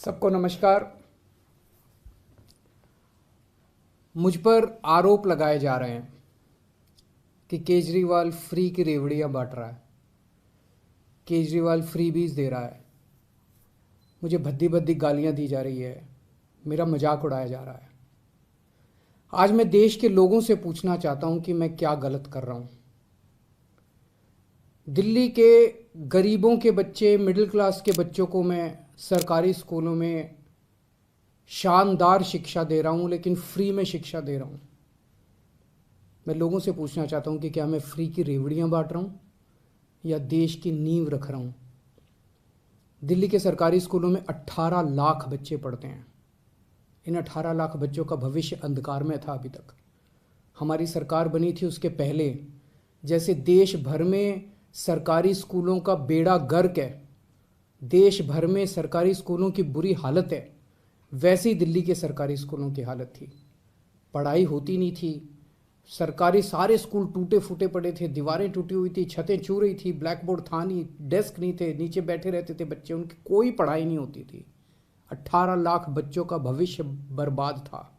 सबको नमस्कार। मुझ पर आरोप लगाए जा रहे हैं कि केजरीवाल फ्री की रेवड़ियां बांट रहा है, केजरीवाल फ्री बीज दे रहा है, मुझे भद्दी भद्दी गालियां दी जा रही है, मेरा मजाक उड़ाया जा रहा है। आज मैं देश के लोगों से पूछना चाहता हूं कि मैं क्या गलत कर रहा हूं। दिल्ली के गरीबों के बच्चे, मिडिल क्लास के बच्चों को मैं सरकारी स्कूलों में शानदार शिक्षा दे रहा हूं, लेकिन फ्री में शिक्षा दे रहा हूं। मैं लोगों से पूछना चाहता हूं कि क्या मैं फ्री की रेवड़ियां बांट रहा हूं या देश की नींव रख रहा हूं। दिल्ली के सरकारी स्कूलों में 18 लाख बच्चे पढ़ते हैं। इन 18 लाख बच्चों का भविष्य अंधकार में था। अभी तक हमारी सरकार बनी थी उसके पहले जैसे देश भर में सरकारी स्कूलों का बेड़ा गर्क है, देश भर में सरकारी स्कूलों की बुरी हालत है, वैसे ही दिल्ली के सरकारी स्कूलों की हालत थी। पढ़ाई होती नहीं थी, सरकारी सारे स्कूल टूटे फूटे पड़े थे, दीवारें टूटी हुई थी, छतें छू रही थी, ब्लैक बोर्ड था नहीं, डेस्क नहीं थे, नीचे बैठे रहते थे बच्चे, उनकी कोई पढ़ाई नहीं होती थी। 18 लाख बच्चों का भविष्य बर्बाद था।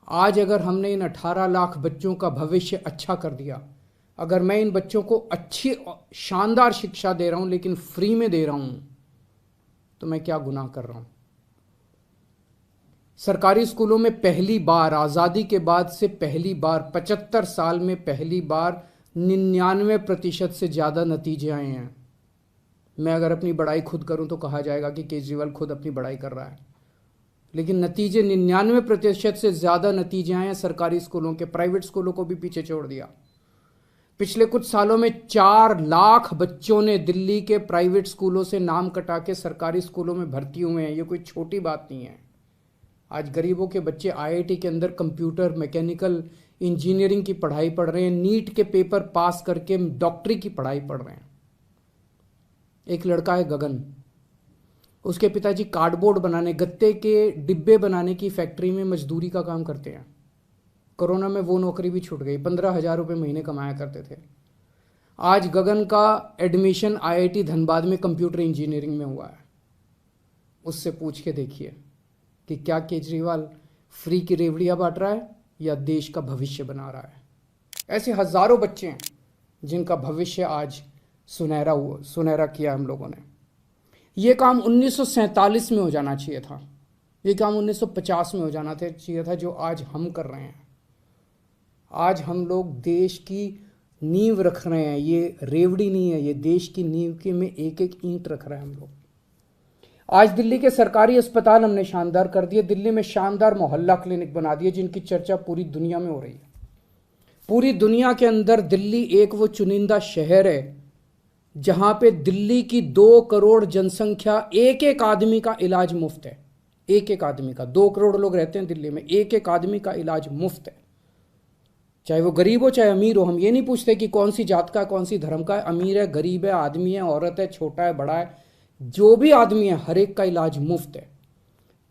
आज अगर हमने इन 18 लाख बच्चों का भविष्य अच्छा कर दिया, अगर मैं इन बच्चों को अच्छी शानदार शिक्षा दे रहा हूं लेकिन फ्री में दे रहा हूं, तो मैं क्या गुनाह कर रहा हूं। सरकारी स्कूलों में पहली बार आज़ादी के बाद से पहली बार 75 साल में पहली बार 99% से ज़्यादा नतीजे आए हैं। मैं अगर अपनी बड़ाई खुद करूं तो कहा जाएगा कि केजरीवाल खुद अपनी बड़ाई कर रहा है, लेकिन नतीजे 99% से ज़्यादा नतीजे आए हैं सरकारी स्कूलों के। प्राइवेट स्कूलों को भी पीछे छोड़ दिया। पिछले कुछ सालों में 4 लाख बच्चों ने दिल्ली के प्राइवेट स्कूलों से नाम कटा के सरकारी स्कूलों में भर्ती हुए हैं। ये कोई छोटी बात नहीं है। आज गरीबों के बच्चे आईआईटी के अंदर कंप्यूटर, मैकेनिकल इंजीनियरिंग की पढ़ाई पढ़ रहे हैं, नीट के पेपर पास करके डॉक्टरी की पढ़ाई पढ़ रहे हैं। एक लड़का है गगन, उसके पिताजी कार्डबोर्ड बनाने, गत्ते के डिब्बे बनाने की फैक्ट्री में मजदूरी का काम करते हैं। कोरोना में वो नौकरी भी छूट गई, 15,000 रुपये महीने कमाया करते थे। आज गगन का एडमिशन आईआईटी धनबाद में कंप्यूटर इंजीनियरिंग में हुआ है। उससे पूछ के देखिए कि क्या केजरीवाल फ्री की रेवड़ियां बांट रहा है या देश का भविष्य बना रहा है। ऐसे हजारों बच्चे हैं जिनका भविष्य आज सुनहरा किया हम लोगों ने। ये काम 1947 में हो जाना चाहिए था, ये काम 1950 में हो जाना चाहिए था, जो आज हम कर रहे हैं। आज हम लोग देश की नींव रख रहे हैं। ये रेवड़ी नहीं है, ये देश की नींव के में एक एक ईंट रख रहे हैं हम लोग। आज दिल्ली के सरकारी अस्पताल हमने शानदार कर दिए। दिल्ली में शानदार मोहल्ला क्लिनिक बना दिए जिनकी चर्चा पूरी दुनिया में हो रही है। पूरी दुनिया के अंदर दिल्ली एक वो चुनिंदा शहर है जहां पे दिल्ली की 2 करोड़ जनसंख्या, एक एक आदमी का इलाज मुफ्त है। एक एक आदमी का, 2 करोड़ लोग रहते हैं दिल्ली में, एक एक आदमी का इलाज मुफ्त है, चाहे वो गरीब हो चाहे अमीर हो। हम ये नहीं पूछते कि कौन सी जात का, कौन सी धर्म का है, अमीर है, गरीब है, आदमी है, औरत है, छोटा है, बड़ा है, जो भी आदमी है हर एक का इलाज मुफ्त है।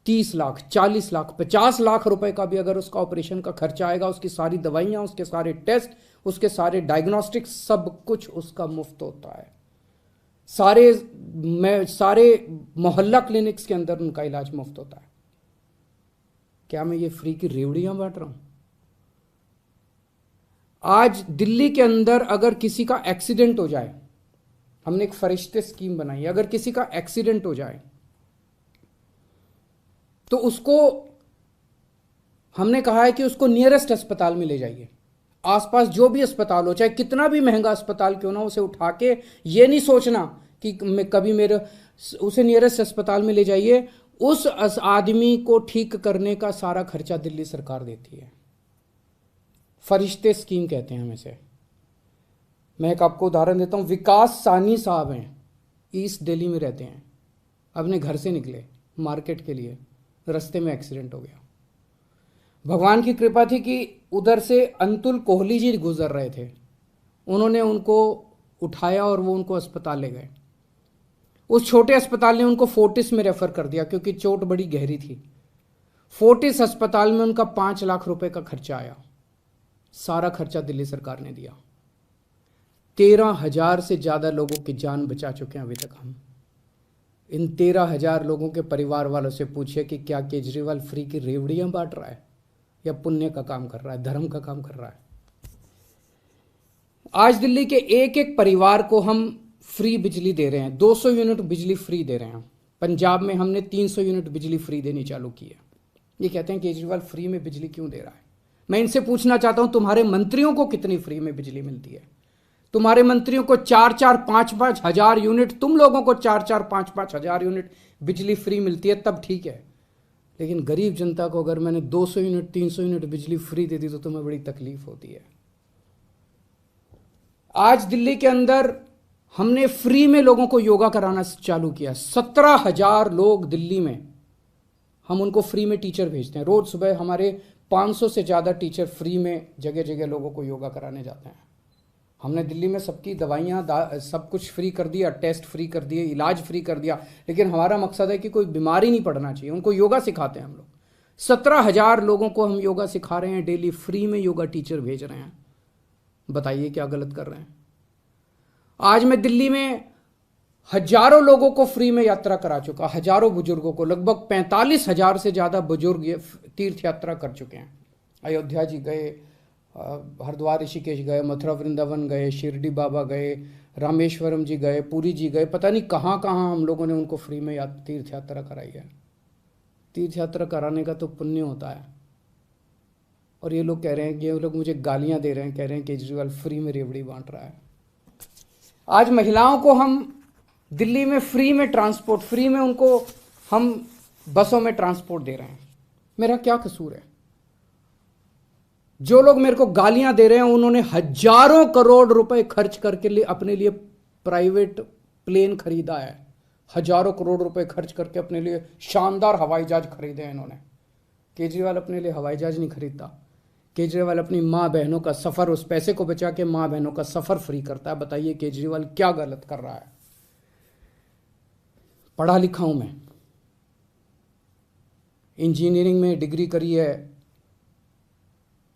30 लाख, 40 लाख, 50 लाख रुपए का भी अगर उसका ऑपरेशन का खर्चा आएगा, उसकी सारी दवाइयां, उसके सारे टेस्ट, उसके सारे डायग्नोस्टिक्स, सब कुछ उसका मुफ्त होता है। सारे मोहल्ला क्लिनिक्स के अंदर उनका इलाज मुफ्त होता है। क्या मैं ये फ्री की रेवड़ियां बांट रहा हूं? आज दिल्ली के अंदर अगर किसी का एक्सीडेंट हो जाए, हमने एक फरिश्ते स्कीम बनाई है, अगर किसी का एक्सीडेंट हो जाए तो उसको हमने कहा है कि उसको नियरेस्ट अस्पताल में ले जाइए। आसपास जो भी अस्पताल हो, चाहे कितना भी महंगा अस्पताल क्यों ना, उसे उठा के ये नहीं सोचना कि मैं कभी उसे नियरेस्ट अस्पताल में ले जाइए। उस आदमी को ठीक करने का सारा खर्चा दिल्ली सरकार देती है। फरिश्ते स्कीम कहते हैं हम इसे। मैं एक आपको उदाहरण देता हूं। विकास सानी साहब हैं, ईस्ट दिल्ली में रहते हैं, अपने घर से निकले मार्केट के लिए, रास्ते में एक्सीडेंट हो गया। भगवान की कृपा थी कि उधर से अंतुल कोहली जी गुजर रहे थे, उन्होंने उनको उठाया और वो उनको अस्पताल ले गए। उस छोटे अस्पताल ने उनको फोर्टिस में रेफर कर दिया क्योंकि चोट बड़ी गहरी थी। फोर्टिस अस्पताल में उनका 5 लाख रुपए का खर्चा आया। सारा खर्चा दिल्ली सरकार ने दिया। 13,000 से ज़्यादा लोगों की जान बचा चुके हैं अभी तक हम। इन 13,000 लोगों के परिवार वालों से पूछिए कि क्या केजरीवाल फ्री की रेवड़ियां बांट रहा है या पुण्य का काम कर रहा है, धर्म का काम कर रहा है। आज दिल्ली के एक एक परिवार को हम फ्री बिजली दे रहे हैं, 200 यूनिट बिजली फ्री दे रहे हैं। पंजाब में हमने 300 यूनिट बिजली फ्री देनी चालू की है। ये कहते हैं केजरीवाल फ्री में बिजली क्यों दे रहा है। मैं इनसे पूछना चाहता हूं, तुम्हारे मंत्रियों को कितनी फ्री में बिजली मिलती है? तुम्हारे मंत्रियों को 4-4, 5-5 हजार यूनिट, तुम लोगों को 4-4, 5-5 हजार यूनिट बिजली फ्री मिलती है, तब ठीक है। लेकिन गरीब जनता को अगर मैंने 200 यूनिट, 300 यूनिट बिजली फ्री दे दी तो तुम्हें बड़ी तकलीफ होती है। आज दिल्ली के अंदर हमने फ्री में लोगों को योगा कराना चालू किया। 17,000 लोग दिल्ली में, हम उनको फ्री में टीचर भेजते हैं। रोज सुबह हमारे 500 से ज़्यादा टीचर फ्री में जगह जगह लोगों को योगा कराने जाते हैं। हमने दिल्ली में सबकी दवाइयाँ सब कुछ फ्री कर दिया, टेस्ट फ्री कर दिए, इलाज फ्री कर दिया। लेकिन हमारा मकसद है कि कोई बीमारी नहीं पड़ना चाहिए, उनको योगा सिखाते हैं हम लोग। 17,000 लोगों को हम योगा सिखा रहे हैं, डेली फ्री में योगा टीचर भेज रहे हैं। बताइए क्या गलत कर रहे हैं? आज मैं दिल्ली में हजारों लोगों को फ्री में यात्रा करा चुका, हजारों बुजुर्गों को, लगभग 45,000 से ज़्यादा बुजुर्ग तीर्थ यात्रा कर चुके हैं। अयोध्या जी गए, हरिद्वार ऋषिकेश गए, मथुरा वृंदावन गए, शिरडी बाबा गए, रामेश्वरम जी गए, पुरी जी गए, पता नहीं कहाँ कहाँ हम लोगों ने उनको फ्री में तीर्थ यात्रा कराई है। तीर्थ यात्रा कराने का तो पुण्य होता है। और ये लोग कह रहे हैं, ये लोग मुझे गालियाँ दे रहे हैं, कह रहे हैं केजरीवाल फ्री में रेवड़ी बांट रहा है। आज महिलाओं को हम दिल्ली में फ्री में ट्रांसपोर्ट, फ्री में उनको हम बसों में ट्रांसपोर्ट दे रहे हैं। मेरा क्या कसूर है? जो लोग मेरे को गालियां दे रहे हैं उन्होंने हजारों करोड़ रुपए खर्च करके लिए अपने लिए प्राइवेट प्लेन खरीदा है। हजारों करोड़ रुपए खर्च करके अपने लिए शानदार हवाई जहाज खरीदे हैं इन्होंने। केजरीवाल अपने लिए हवाई जहाज नहीं खरीदता। केजरीवाल अपनी माँ बहनों का सफ़र, उस पैसे को बचा के माँ बहनों का सफ़र फ्री करता है। बताइए केजरीवाल क्या गलत कर रहा है? पढ़ा लिखा हूं मैं, इंजीनियरिंग में डिग्री करी है,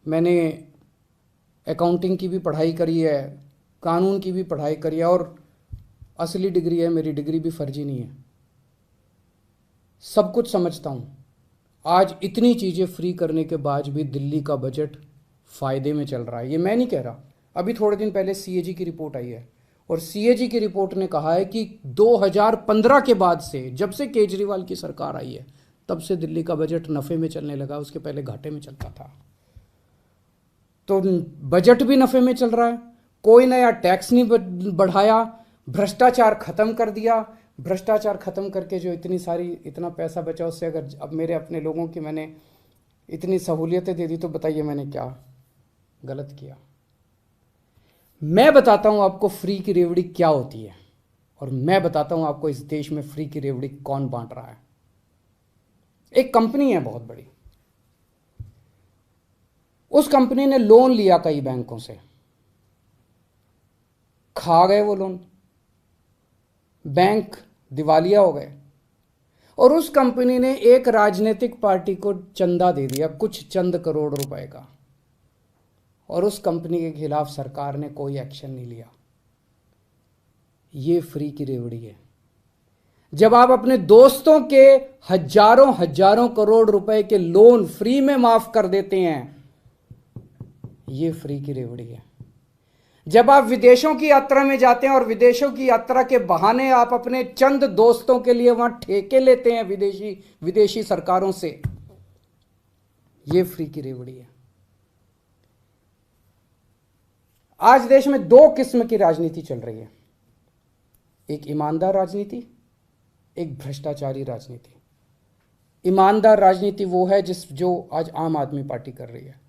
मैंने अकाउंटिंग की भी पढ़ाई करी है, कानून की भी पढ़ाई करी है, और असली डिग्री है मेरी, डिग्री भी फर्जी नहीं है। सब कुछ समझता हूं। आज इतनी चीज़ें फ्री करने के बाद भी दिल्ली का बजट फ़ायदे में चल रहा है। ये मैं नहीं कह रहा। अभी थोड़े दिन पहले सीएजी की रिपोर्ट आई है, और सीएजी की रिपोर्ट ने कहा है कि 2015 के बाद से, जब से केजरीवाल की सरकार आई है, तब से दिल्ली का बजट नफ़े में चलने लगा। उसके पहले घाटे में चलता था। तो बजट भी नफ़े में चल रहा है। कोई नया टैक्स नहीं बढ़ाया, भ्रष्टाचार खत्म कर दिया। भ्रष्टाचार खत्म करके जो इतना पैसा बचा, उससे अगर अब मेरे अपने लोगों की मैंने इतनी सहूलियतें दे दी, तो बताइए मैंने क्या गलत किया? मैं बताता हूं आपको फ्री की रेवड़ी क्या होती है, और मैं बताता हूं आपको इस देश में फ्री की रेवड़ी कौन बांट रहा है। एक कंपनी है बहुत बड़ी, उस कंपनी ने लोन लिया कई बैंकों से, खा गए वो लोन, बैंक दिवालिया हो गए, और उस कंपनी ने एक राजनीतिक पार्टी को चंदा दे दिया, कुछ चंद करोड़ रुपए का, और उस कंपनी के खिलाफ सरकार ने कोई एक्शन नहीं लिया। ये फ्री की रेवड़ी है। जब आप अपने दोस्तों के हजारों हजारों करोड़ रुपए के लोन फ्री में माफ कर देते हैं, ये फ्री की रेवड़ी है। जब आप विदेशों की यात्रा में जाते हैं और विदेशों की यात्रा के बहाने आप अपने चंद दोस्तों के लिए वहां ठेके लेते हैं विदेशी सरकारों से, ये फ्री की रेवड़ी है। आज देश में दो किस्म की राजनीति चल रही है, एक ईमानदार राजनीति, एक भ्रष्टाचारी राजनीति। ईमानदार राजनीति वो है जो आज आम आदमी पार्टी कर रही है।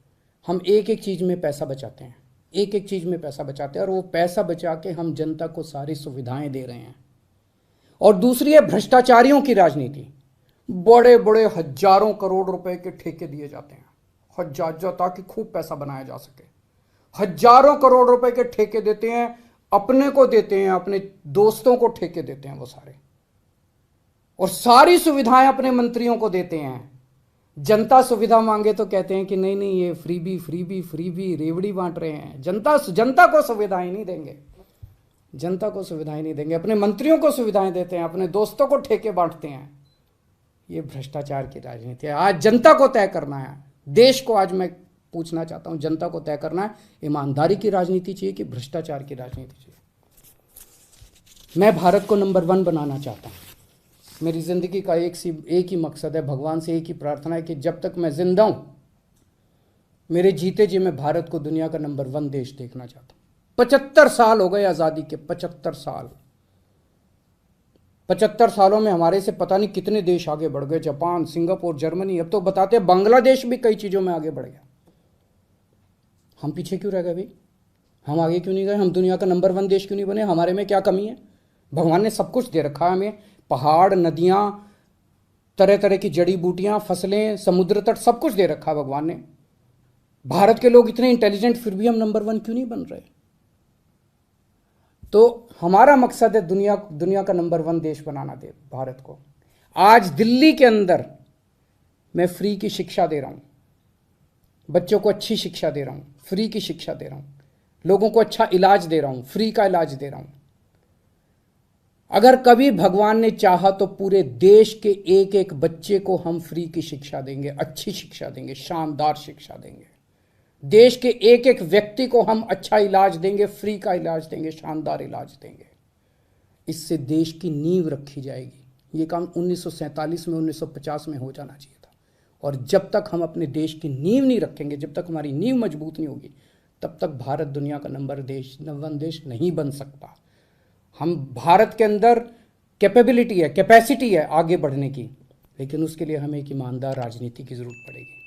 हम एक एक चीज में पैसा बचाते हैं, एक एक चीज में पैसा बचाते हैं, और वो पैसा बचा के हम जनता को सारी सुविधाएं दे रहे हैं। और दूसरी है भ्रष्टाचारियों की राजनीति। बड़े बड़े हजारों करोड़ रुपए के ठेके दिए जाते हैं, हजार, ताकि खूब पैसा बनाया जा सके। हजारों करोड़ रुपए के ठेके देते हैं, अपने को देते हैं, अपने दोस्तों को ठेके देते हैं वो सारे, और सारी सुविधाएं अपने मंत्रियों को देते हैं। जनता सुविधा मांगे तो कहते हैं कि नहीं नहीं, ये फ्री भी रेवड़ी बांट रहे हैं। जनता को सुविधाएं नहीं देंगे। जनता को सुविधाएं नहीं देंगे, अपने मंत्रियों को सुविधाएं देते हैं, अपने दोस्तों को ठेके बांटते हैं। ये भ्रष्टाचार की राजनीति है। आज जनता को तय करना है, देश को आज मैं पूछना चाहता हूं, जनता को तय करना है, ईमानदारी की राजनीति चाहिए कि भ्रष्टाचार की राजनीति चाहिए। मैं भारत को नंबर 1 बनाना चाहता हूं। मेरी जिंदगी का एक ही मकसद है, भगवान से एक ही प्रार्थना है कि जब तक मैं जिंदा हूं, मेरे जीते जी मैं भारत को दुनिया का नंबर 1 देश देखना चाहता हूं। 75 साल हो गए आजादी के, 75 साल। 75 सालों में हमारे से पता नहीं कितने देश आगे बढ़ गए, जापान, सिंगापुर, जर्मनी, अब तो बताते हैं बांग्लादेश भी कई चीजों में आगे बढ़ गया। हम पीछे क्यों रह गए भाई? हम आगे क्यों नहीं गए? हम दुनिया का नंबर 1 देश क्यों नहीं बने? हमारे में क्या कमी है? भगवान ने सब कुछ दे रखा है हमें, पहाड़, नदियां, तरह तरह की जड़ी बूटियां, फसलें, समुद्र तट, सब कुछ दे रखा है भगवान ने। भारत के लोग इतने इंटेलिजेंट, फिर भी हम नंबर 1 क्यों नहीं बन रहे? तो हमारा मकसद है दुनिया का नंबर 1 देश बनाना, दे भारत को। आज दिल्ली के अंदर मैं फ्री की शिक्षा दे रहा हूं, बच्चों को अच्छी शिक्षा दे रहा हूं, फ्री की शिक्षा दे रहा हूं, लोगों को अच्छा इलाज दे रहा हूं, फ्री का इलाज दे रहा हूं। अगर कभी भगवान ने चाहा तो पूरे देश के एक एक बच्चे को हम फ्री की शिक्षा देंगे, अच्छी शिक्षा देंगे, शानदार शिक्षा देंगे। देश के एक एक व्यक्ति को हम अच्छा इलाज देंगे, फ्री का इलाज देंगे, शानदार इलाज देंगे। इससे देश की नींव रखी जाएगी। ये काम 1947 में, 1950 में हो जाना चाहिए था। और जब तक हम अपने देश की नींव नहीं रखेंगे, जब तक हमारी नींव मजबूत नहीं होगी, तब तक भारत दुनिया का नंबर 1 देश नहीं बन सकता। हम भारत के अंदर कैपेबिलिटी है, कैपेसिटी है आगे बढ़ने की, लेकिन उसके लिए हमें एक ईमानदार राजनीति की जरूरत पड़ेगी।